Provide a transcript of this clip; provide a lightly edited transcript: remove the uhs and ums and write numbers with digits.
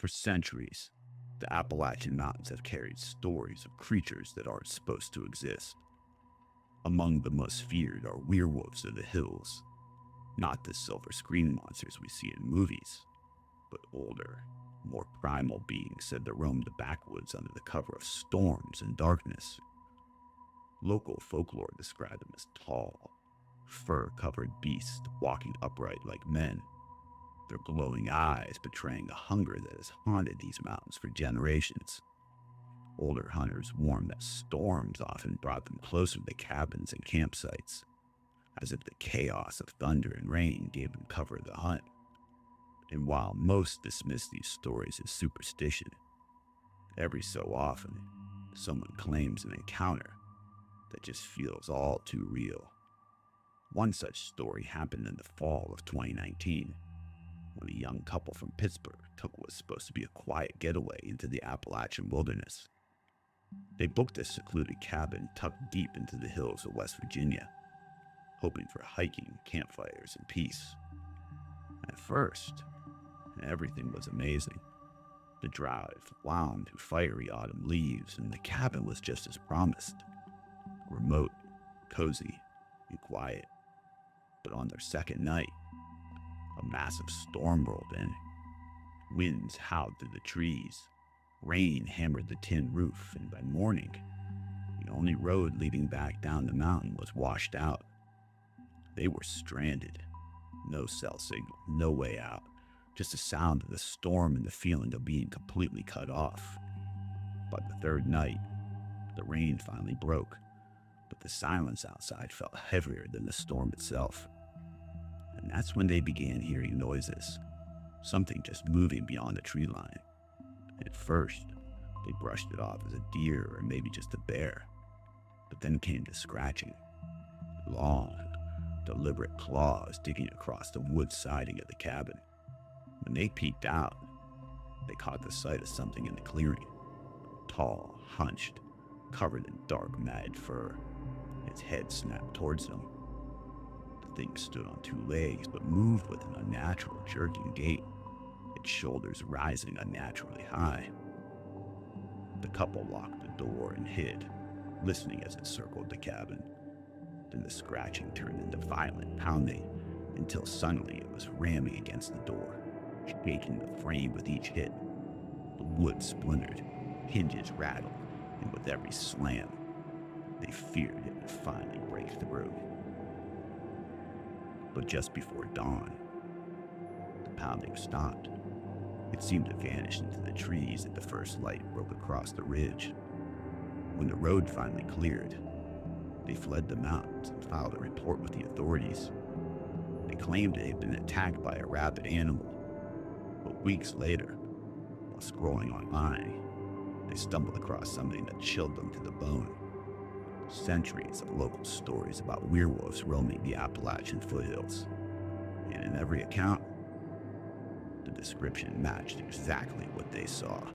For centuries, the Appalachian Mountains have carried stories of creatures that aren't supposed to exist. Among the most feared are werewolves of the hills, not the silver screen monsters we see in movies, but older, more primal beings said to roam the backwoods under the cover of storms and darkness. Local folklore described them as tall, fur-covered beasts walking upright like men, their glowing eyes betraying a hunger that has haunted these mountains for generations. Older hunters warned that storms often brought them closer to cabins and campsites, as if the chaos of thunder and rain gave them cover to hunt. And while most dismiss these stories as superstition, every so often, someone claims an encounter that just feels all too real. One such story happened in the fall of 2019, when a young couple from Pittsburgh took what was supposed to be a quiet getaway into the Appalachian wilderness. They booked a secluded cabin tucked deep into the hills of West Virginia, hoping for hiking, campfires, and peace. At first, everything was amazing. The drive wound through fiery autumn leaves, and the cabin was just as promised. Remote, cozy, and quiet. But on their second night, a massive storm rolled in. Winds howled through the trees. Rain hammered the tin roof, and by morning, the only road leading back down the mountain was washed out. They were stranded. No cell signal, no way out. Just the sound of the storm and the feeling of being completely cut off. By the third night, the rain finally broke, but the silence outside felt heavier than the storm itself. And that's when they began hearing noises, something just moving beyond the tree line. At first, they brushed it off as a deer or maybe just a bear, but then came the scratching. Long, deliberate claws digging across the wood siding of the cabin. When they peeked out, they caught the sight of something in the clearing. Tall, hunched, covered in dark, matted fur. Its head snapped towards them. The thing stood on two legs, but moved with an unnatural, jerking gait, its shoulders rising unnaturally high. The couple locked the door and hid, listening as it circled the cabin. Then the scratching turned into violent pounding, until suddenly it was ramming against the door, shaking the frame with each hit. The wood splintered, hinges rattled, and with every slam, they feared it would finally break through. But just before dawn, the pounding stopped. It seemed to vanish into the trees as the first light broke across the ridge. When the road finally cleared, they fled the mountains and filed a report with the authorities. They claimed they had been attacked by a rabid animal, but weeks later, while scrolling online, they stumbled across something that chilled them to the bone. Centuries of local stories about werewolves roaming the Appalachian foothills. And in every account, the description matched exactly what they saw.